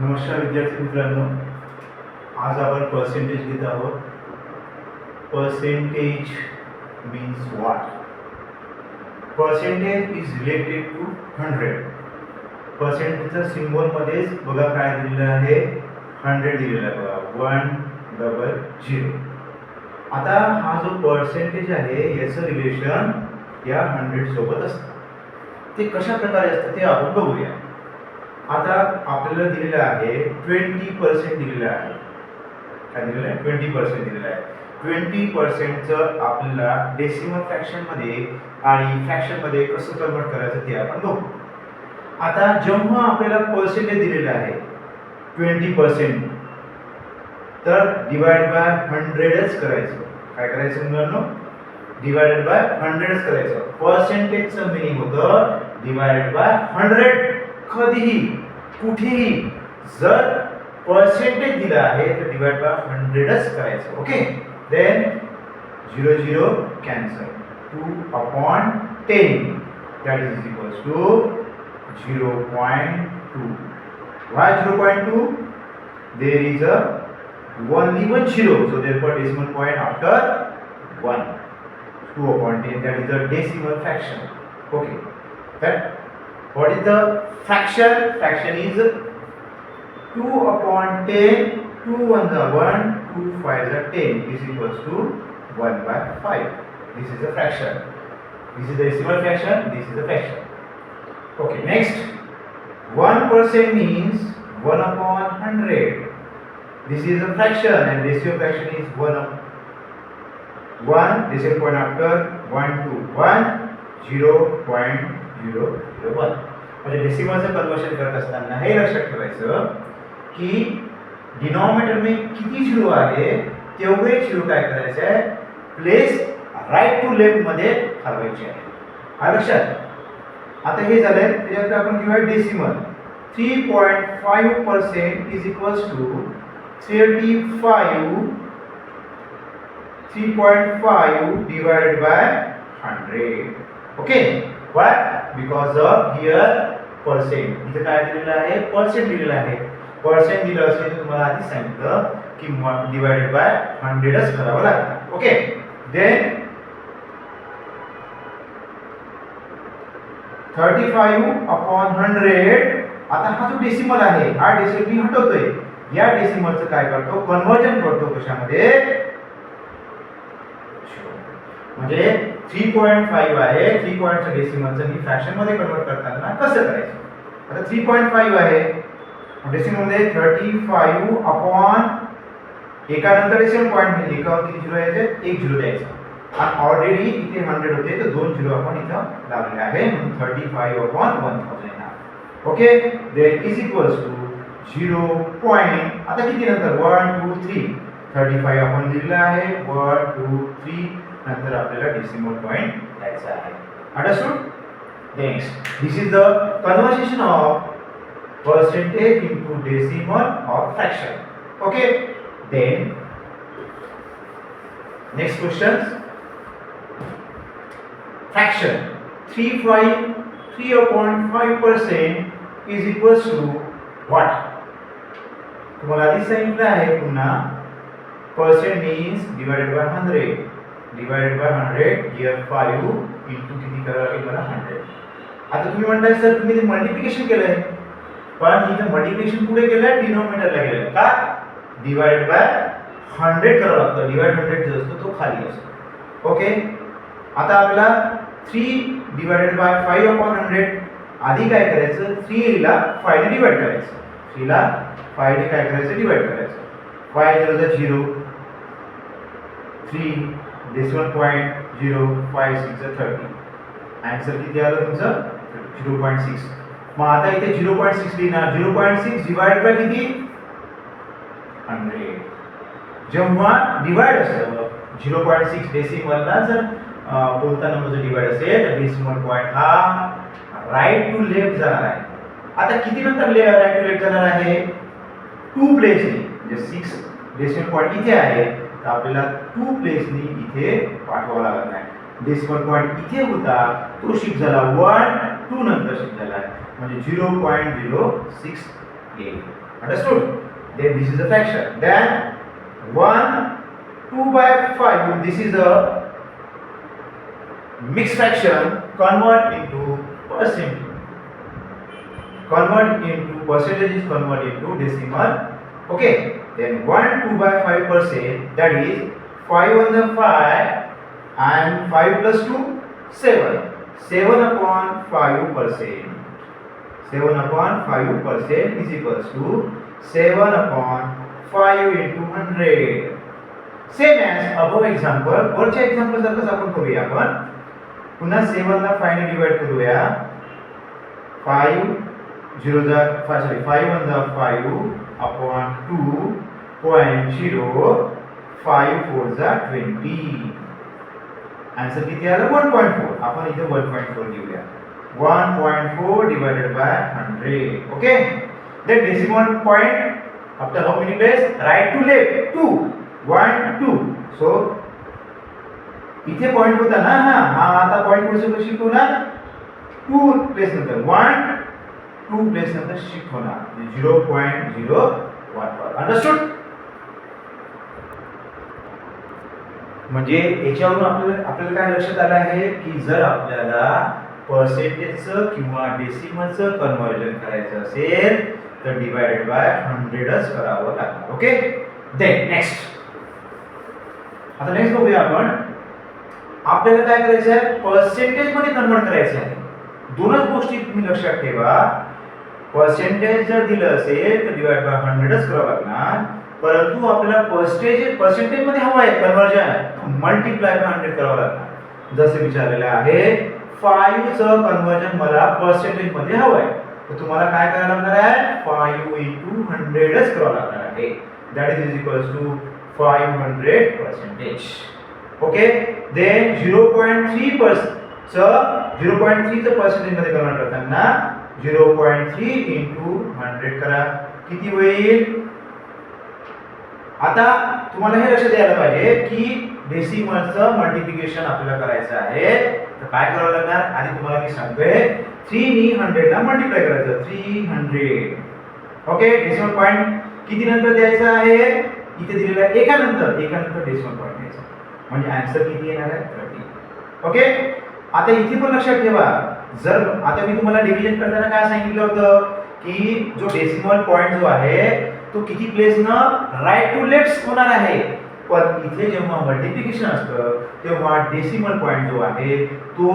नमस्कार विद्यार्थी मित्रांनो, आज आपण पर्सेंटेज घेत आहोत. Percentage means what? Percentage is related to 100. पर्सेंटेजच्या सिम्बॉल मध्येच बघा काय दिलेलं आहे, 100 दिलेला आहे बघा, 100. आता हा जो पर्सेंटेज आहे याचं रिलेशन या 100 सोबत असतं. ते कशा प्रकारे असतं ते आपण बघूया. आता आपल्याला दिलेलं आहे 20% दिलेलं आहे. काय दिलेलं आहे? 20% दिलेलं आहे. 20% आपल्याला डेसिमल फ्रॅक्शन मध्ये आणि फ्रॅक्शन मध्ये कसं कन्वर्ट करायचं ते आपण बघू. आता जेव्हा आपल्याला पर्सेंटेज दिलेलं आहे 20%, तर डिवाइड बाय 100च करायचं. काय करायचं मुलांनो? डिवाइडेड बाय 100च करायचं. पर्सेंटेजचं मीनिंग होतं डिवाइडेड बाय 100. कधीही कुठेही जर पर्सेंटेज दिला आहे तर डिवाइड बाय 100च करायचं. Okay, then 0 0 cancel. 2/10 that is equals to 0.2. Why 0.2? There is a only one zero, so therefore decimal point after 1. 2/10, that is the decimal fraction. Okay, that what is the fraction? Fraction is 2/10. 2 1s are 1, 2 5s are 10. This is equals to 1/5. This is a fraction. This is the decimal fraction. This is the fraction. Okay, next 1% means 1/100. This is a fraction and decimal fraction is 1 decimal point after 1 to 1 0.001. म्हणजे डेसिमलचं conversion करत असताना हे लक्षात ठेवायचं की denominator में किती zero आहे तेवढे झिरो काय करायचे आहे, प्लेस राईट टू लेफ्ट मध्ये हलवायचे आहे. हा लक्षात. आता हे झालंय, त्याच्यात आपण घेऊया decimal. 3.5% is equals to 3.5 divided by 100. Okay, why? Because of here percent. इथे काय दिलेलं आहे? पर्सेंट दिलेलं आहे. पर्सेंट दिलं असेल तर तुम्हाला आधी सांगितलं की डिवाइडेड बाय 100च करावं लागतं. Okay, then 35/100. आता हा जो डेसिमल आहे हा डेसिमल मी हटवतोय. या डेसिमलचं काय करतो? कन्वर्जन करतो कशामध्ये? म्हणजे 3.5 आहे. 3 चं डेसिमलचं मी फ्रॅक्शन मध्ये कन्वर्ट करताना कसं करायचं? आता 3.5 आहे डेसिमल मध्ये 35 अपॉन एकानंतर डेसिमल पॉइंट म्हणजे एकावर किती झिरो यायचे? 1 झिरो द्यायचा. आणि ऑलरेडी इथे 100 होते तर 2 झिरो आपण इथं लावले आहे म्हणून 35/1000 येणार. Okay, then is equals to 0. आता किती नंतर 1 2 3. 35 आपण लिहिलं आहे 1 2 3 नंतर आपल्याला डेसिमल पॉइंट द्यायचा आहे. Understood? Next, this is the conversation of percentage into decimal or fraction. Okay, then next questions. Fraction 3.5% is equals to what? तुम्हाला आधी सांगितलं आहे पुन्हा percent means divided by 100. Divided by 100 here 5 into किती करावं लागेल मला 100. आता तुम्ही म्हणताय सर तुम्ही ते मल्टिप्लिकेशन केलंय, पण इथे मल्टिप्लिकेशन पुढे केलंय डिनॉमिनेटरला गेलंय का? डिवाइडेड बाय 100 करावं लागतं. डिवाइड 100 जो असतो तो खाली असतो. ओके, आता आपल्याला 3 डिवाइडेड बाय 5/100. आधी काय करायचं? 3 ला 5 ने डिवाइड करायचं. 3 ला 5 ने काय करायचं? डिवाइड करायचं. 5 0 0 3 डेसिमल पॉइंट 0 5 6 30. आन्सर किती आलं तुमचं? 0.6. मग आता इथे 0.6 लिहिणार. 0.6 डिवाइड बाय किती? 100. जेव्हा डिवाइड असतं 0.6 डेसिमलला जर बोलताना म्हणजे डिवाइड असेल तर डेसिमल पॉइंट हा राईट टू लेफ्ट जाणार आहे. आता किती नंतर राईट टू लेफ्ट जाणार आहे? 2 प्लेसनी. म्हणजे 6 डेसिमल पॉइंट इथे आहे तर आपल्याला 2 प्लेसनी इथे पाठवावं लागत नाही. डेसिमल पॉइंट इथे होता तो शिफ्ट झाला 1 2 नंतर शिफ्ट झाला म्हणजे 0.06 Understood? Then this is a fraction. Then 1 2/5, this is a mixed fraction. Convert into percentage. Convert into percentage is convert into decimal. Okay. Then 1 2/5%, that is 5 on the 5 and 5 plus 2 7. 7/5%. 7/5% is equals to 7/5 into 100. Same as above example. वरच्या example सारखंच आपण करूया. आपण पुन्हा 7 ला 5 ने divide करूया. 5 0 जा 5 सॉरी 5 1 जा 5 upon 2.0 5 4 जा 20. आन्सर किती आला? 1.4. आपण इथे 1.4 घेऊया. 1.4 divided by 100. Okay. Then decimal point after how many place? Right to left 2. 1 2. So इथे पॉइंट होता ना, हा आता पॉइंट कशी शिफ्ट होणार? 2 प्लेस नंतर 1 2 प्लेस नंतर शिफ्ट होणार. 0.014. अंडरस्टूड? म्हणजे याच्यावरून आपल्याला काय लक्षात आलं आहे की जर आपल्याला पर्सेंटेजचं किंवा डेसिमलचं कन्वर्जन करायचं असेल तर डिवाइडेड बाय 100च करावं लागणार. ओके. Then next. आता नेक्स्ट बघूया आपण. आपल्याला काय करायचं आहे? पर्सेंटेज मध्ये कन्वर्ट करायचं आहे. दोनच गोष्टी तुम्ही लक्षात ठेवा. पर्सेंटेज जर दिलं असेल तर डिवाइड बाय 100च करावं लागणार. परंतु आपल्याला पर्सेंटेज मध्ये हवं आहे कन्वर्जन, मल्टिप्लाय बाय 100 करावं लागणार. जसे विचारलेलं आहे 5 चं कन्वर्जन मला पर्सेंटेज मध्ये हवं आहे, तर तुम्हाला काय करायला लागणार आहे? 5 into 100च करावं लागणार आहे. That is equals to 500%. Okay. Then 0.3 चं पर्सेंटेज मध्ये कन्वर्ट करताना 0.3 into 100 करा. किती होईल? आता तुम्हाला हे लक्षात यायला पाहिजे की डेसिमलचं मल्टिप्लिकेशन आपल्याला करायचं आहे, तर काय करावं लागणार? आधी तुम्हाला मी सांगतोय 3 नी 100 ला मल्टिप्लाय करायचं. 300. ओके. डेसिमल पॉइंट किती नंतर द्यायचा आहे? इथे दिलेला आहे एकानंतर डेसिमल पॉइंट द्यायचा. म्हणजे आन्सर किती येणार आहे? 30. ओके. आता इथे पण लक्षात ठेवा, जर आता मी तुम्हाला डिव्हिजन करताना काय सांगितलं होतं की जो डेसिमल पॉइंट जो आहे तो किती प्लेस न राईट टू लेफ्ट होणार आहे. पण इथे जेव्हा मल्टिप्लिकेशन असतं तेव्हा डेसिमल पॉइंट जो आहे तो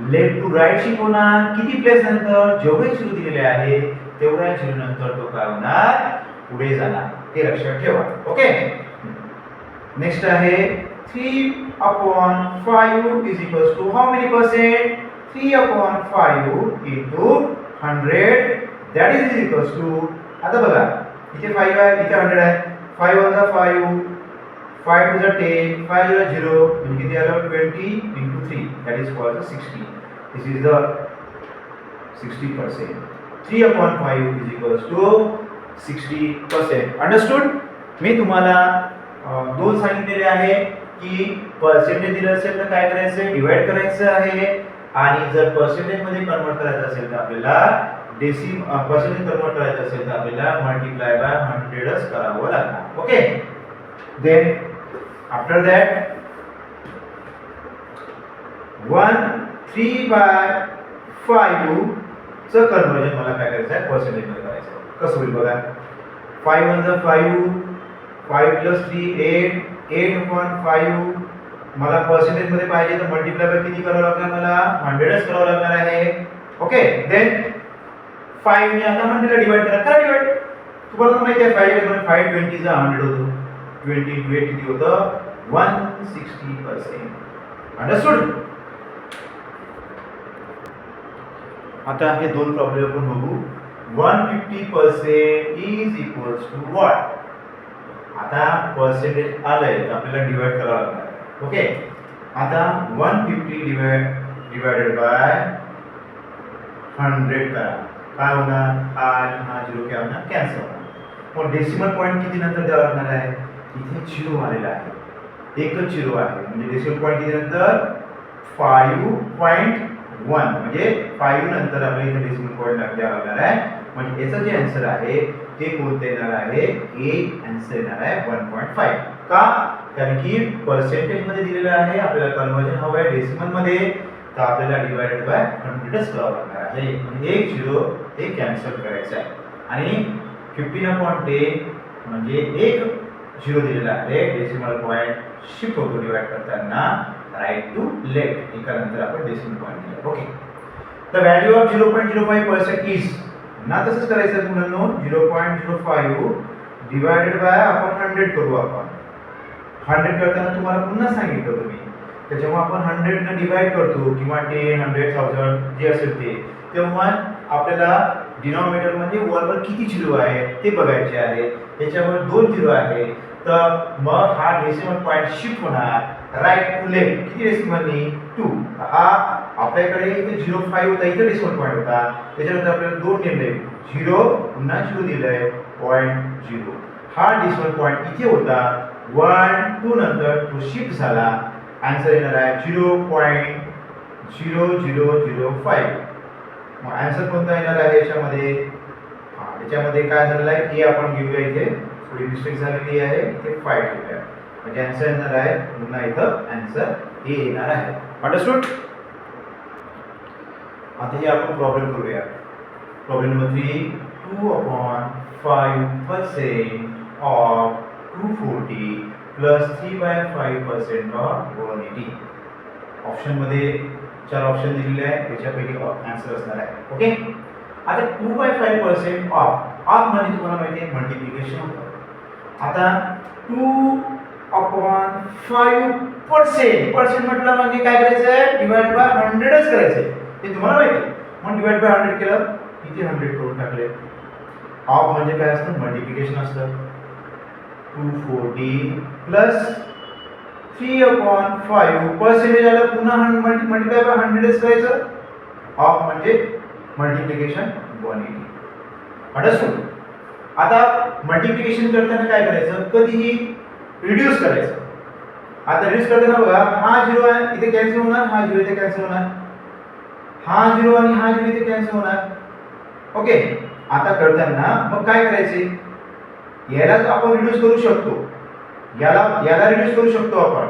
लेफ्ट टू राईट शिफ्ट होणार. किती प्लेस नंतर? जेवढे झिरो दिलेले आहे तेवढ्या झिरो नंतर तो काय होणार? पुढे जाणार. हे लक्षात ठेवा. ओके. नेक्स्ट आहे 3/5 is equals to how many percent? 3/5 into 100, that is equals to, आता बघा इथे 5 आहे, इथे 100 आहे. 5 1 जा 5, 5 2 जा 10, 5 0 0, म्हणजे किती आलं? 20 into 3, that is called 60. This is the 60%. 3/5 is equals to 60%. Understood? मी तुम्हाला दोन सांगितलेले आहे की पर्सेंटेज दिलं असेल तर काय करायचं? डिवाइड करायचं आहे. आणि जर पर्सेंटेज मध्ये कन्वर्ट करायचं असेल तर आपल्याला पर्सेंटेज कन्वर्ट करायचं असेल तर आपल्याला मल्टिप्लाय बाय 100च करावं लागणार. ओके. देन आफ्टर दॅट 3/5 चं कन्वर्जन मला काय करायचं आहे? पर्सेंटेज मध्ये करायचं आहे. कसं होईल बघा. 5 1 जा 5, 5 plus 3 8, 8/5. मला पर्सेंटेज मध्ये पाहिजे तर मल्टिप्लाय बाय किती करावं लागणार? मला 100च करावं लागणार आहे. ओके. देन 5 ने आता 100 ला डिवाइड करा. डिवाइड तुम्हाला माहिती आहे 5 20 चा 100 होतो. 20 into 8 किती होतं? 160%. अंडरस्टूड? आता हे दोन प्रॉब्लेम आपण बघू. 150% is equals to what? आता पर्सेंटेज आलंय तर आपल्याला डिवाइड करावं लागणार. ओके. आता 150 डिवाइडेड बाय 100 करा. काय होणार? हा आणि हा 0 काय होणार? कॅन्सल होणार. मग डेसिमल पॉइंट किती नंतर द्यावा लागणार आहे? इथे 0 आलेला आहे. एकच 0 आहे. म्हणजे डेसिमल पॉइंट किती नंतर? 5.1. म्हणजे 5 नंतर आपल्याला इथे डेसिमल पॉइंट द्यावा लागणार आहे. म्हणजे याचं जे आन्सर आहे ते कोणतं येणार आहे, ए आन्सर येणार आहे 1.5. का? कारण की पर्सेंटेज मध्ये दिलेलं आहे, आपल्याला कन्वर्जन हवं आहे डेसिमल मध्ये, तर आपल्याला डिवाइडेड बाय 100च करावं लागणार आहे. म्हणजे एक झिरो ते कॅन्सल करायचं आहे आणि 15/10 म्हणजे एक झिरो दिलेला आहे, डेसिमल पॉईंट शिफ्ट होतो डिवाइड करताना राईट टू लेफ्ट, एका नंतर आपण डेसिमल पॉईंट दिला. Okay, the value of 0.05% is, ना तसंच करायचं मुलांनो, 0.05 डिवाइडेड बाय आपण 100 करू. आपण 100 करताना तुम्हाला पुन्हा सांगितलं होतं मी, त्याच्यामुळे आपण 100 ने डिवाइड करतो किंवा 10, 100, 1000 जे असेल ते, तेव्हा आपल्याला डिनॉमिनेटर मध्ये वरवर किती झिरो आहे ते बघायचे आहे. त्याच्यावर 2 झिरो आहे, तर मग हा डेसिमल पॉईंट शिफ्ट होणार राईट टू लेफ्ट. किती डेसिमलनी? 2. हा आपल्याकडे इथे 0.5 होता, इथे डेसिमल पॉईंट होता, त्याच्यानंतर आपल्याला 2 दिले, 0 पुन्हा 0 दिलंय, 0.0. हा डेसिमल पॉईंट इथे होता, 1, 2 नंतर तो शिफ्ट झाला, आन्सर येणार आहे 0.0005. मग आन्सर कोणता येणार आहे याच्यामध्ये? याच्यामध्ये काय झालेलं आहे, ए आपण घेऊया, इथे थोडी मिस्टेक झालेली आहे, इथे 5 ठेवूया, म्हणजे आन्सर येणार आहे पुन्हा इथं आन्सर ए येणार आहे. अंडरस्टूड? आता हे आपण प्रॉब्लेम करूया. Problem number 3, 2/5% of 240 plus 3/5% of 180. Option मध्ये 4 ऑप्शन दिलेले आहेत, याच्यापैकी आन्सर असणार आहे. ओके, आता 2/5% ऑफ म्हणजे तुम्हाला माहिती आहे मल्टिप्लिकेशन होतं. आता 2/5% म्हटलं म्हणजे काय करायचं आहे, डिवाइड बाय 100च करायचं आहे, ते तुम्हाला माहिती आहे. मग डिवाइड बाय 100 केलं, इथे 100 करून टाकले. ऑफ म्हणजे काय असतं, मल्टिप्लिकेशन असतं. 240 प्लस 3/5 पर्सेंटेज आलं, पुन्हा मल्टिप्लाय बाय 100च करायचं. ऑफ म्हणजे मल्टिप्लिकेशन 180. अंडरस्टूड? आता मल्टिप्लिकेशन करताना काय करायचं, कधीही रिड्यूस करायचं. आता रिड्यूस करताना बघा, हा झिरो आहे इथे कॅन्सल होणार, हा झिरो इथे कॅन्सल होणार, हा झिरो आणि हा झिरो इथे कॅन्सल होणार. ओके, आता करताना मग काय करायचे, यालाच आपण रिड्यूस करू शकतो, याला रिड्यूस करू शकतो आपण.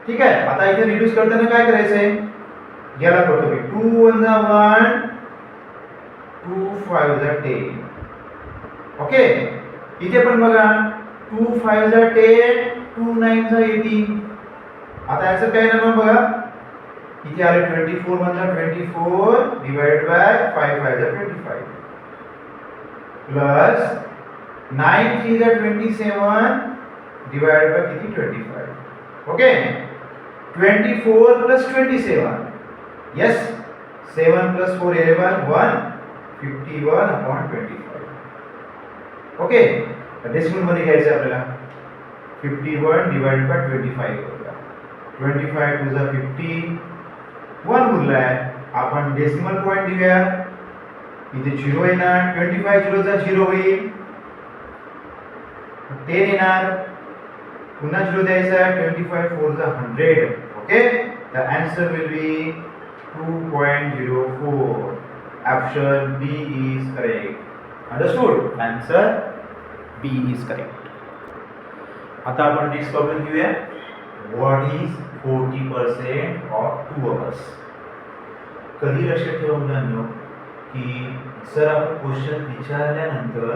ठीक आहे, आता इथे रिड्यूस करताना काय करायचंय, याला करतो मी 2 1 1, 2 5 10. ओके, इथे पण बघा 2 5 10, 2 9 18. आता याचं काय नाम बघा, इथे आले 24 1 24 divided by 5 5 25 plus 9 3 27 divided by किती 25. Okay, 24 plus 27, yes, 7 plus 4 11, 151/25. Okay, decimal मध्ये घ्यायचं आपल्याला, 51 डिवाइडेड बाय 25 करूया. 25 टू द 50, 1 उरलाय, आपण डेसिमल पॉईंट देऊया, इथे 0 येणार, 25 0 चा 0 होईल, 10 येणार, पुन्हा 0 द्यायचा आहे, 25 4 चा 100. Okay, the answer will be 2.04. Option B is correct. Understood? Answer B is correct. आता आपण नेक्स्ट प्रॉब्लेम घेऊया. What is 40% of 2 hours? कधी लक्षात ठेवा मुलांनो की जर आपण क्वेश्चन विचारल्यानंतर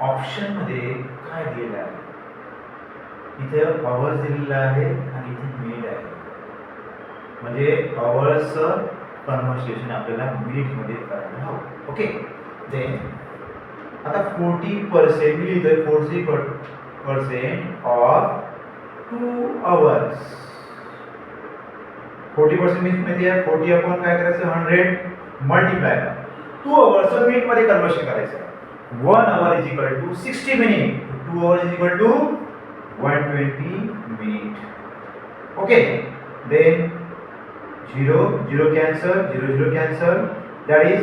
ऑप्शन मध्ये काय दिलेलं आहे, इथे आवर्स दिलेला आहे आणि इथे मिनिट आहे, म्हणजे आवर्स कन्व्हर्सेशन आपल्याला मिनिट मध्ये करायला हवं. ओके, देन आता 40% मी लिहितोय, 40% ऑफ 2 hours. 40% मीन्स माहिती आहे, 40 आपण काय करायचं, 100 मल्टिप्लाय 2 hours मिनिट मध्ये कन्वर्शन करायचं. 1 hour is equal to 60 minute, 2 hours is equal to 120 minute. Okay, then 0 0 cancel, 0 0 cancel, that is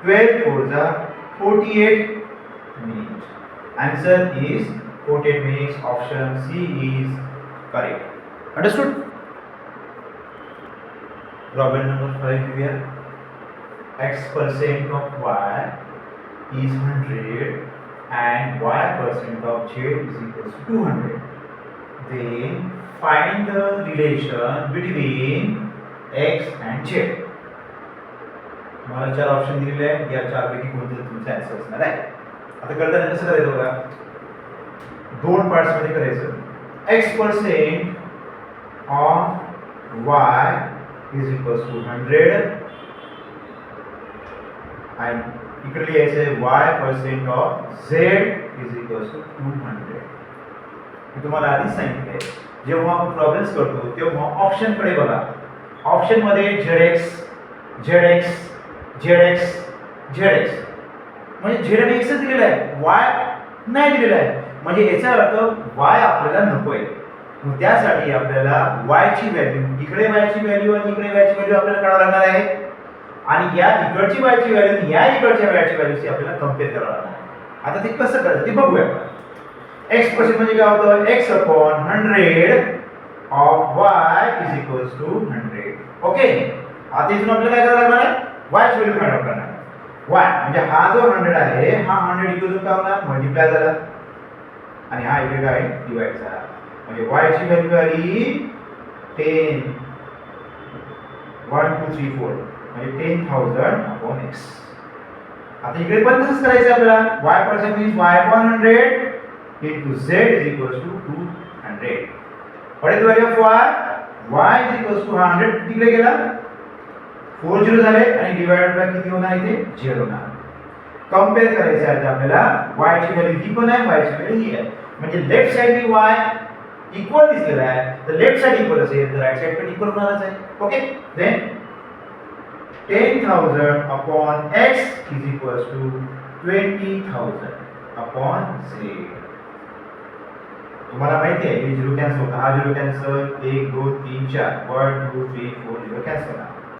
12 4 the 48 minutes. Answer is 48 minutes. Option C is correct. Understood? Problem number 5 here. X% of y is 100 and y percent of z is equals to 200. Then find the relation between x and z. मला 4 option दिलेले आहेत, या 4 पैकी कोणते तुमचा answer असणार आहे. आता करताना कसं करायचं बघा, 2 पार्ट्स मध्ये करायचं. x% of y is equals to 100 and इकडे लिहायचं y% of z is equals to 200. मी तुम्हाला आधीच सांगितलंय, जेव्हा आपण प्रॉब्लेम्स करतो तेव्हा ऑप्शन कडे बघा. ऑप्शन मध्ये zx zx zx zx म्हणजे z आणि x दिलेला आहे, y नाही दिलेला आहे. म्हणजे याचा अर्थ y आपल्याला नकोय. मग त्यासाठी आपल्याला y ची व्हॅल्यू, इकडे y ची व्हॅल्यू आणि इकडे y ची व्हॅल्यू आपल्याला काढावं लागणार आहे. आणि या इकडची y ची व्हॅल्यू आणि या इकडच्या y ची व्हॅल्यूशी आपल्याला कंपेअर करावं लागणार आहे. आता ते कसं करायचं ते बघूया. x% म्हणजे काय होतं, x/100 of y is equals to 100. Okay, आता इथून आपल्याला काय करावं लागणार आहे, y ची व्हॅल्यू फाइंड आउट करणार आहे. y म्हणजे हा जो 100 आहे, हा 100 इक्वल टू काय होणार, मल्टिप्लाय झाला आणि हा इकडे काय डिवाइड झाला. म्हणजे y ची व्हॅल्यू आली 10 1 2 3 4 म्हणजे 10,000/x. आता इकडे पण तसंच करायचं आपल्याला. y% means y/100 into z is equals to 200. What is the value of y? y is equals to 100 तिकडे गेला, 4 0 झाले आणि डिवाइडेड बाय किती होणार इथे 0 होणार. कंपेअर करायचं आहे आपल्याला. y ची व्हॅल्यू ही पण आहे, y ची व्हॅल्यू ही आहे. म्हणजे लेफ्ट साइडनी y इक्वल दिसलेला आहे, तर लेफ्ट साइड इक्वल असेल तर राइट साइड पण इक्वल होणारच आहे. Okay, then 10,000/x is equals to 20,000/z. तुम्हाला माहिती आहे हे 0 कॅन्सल होतं, हा 0 कॅन्सल, 1 2 3 4 1 2 3 4 0 कॅन्सल होणार.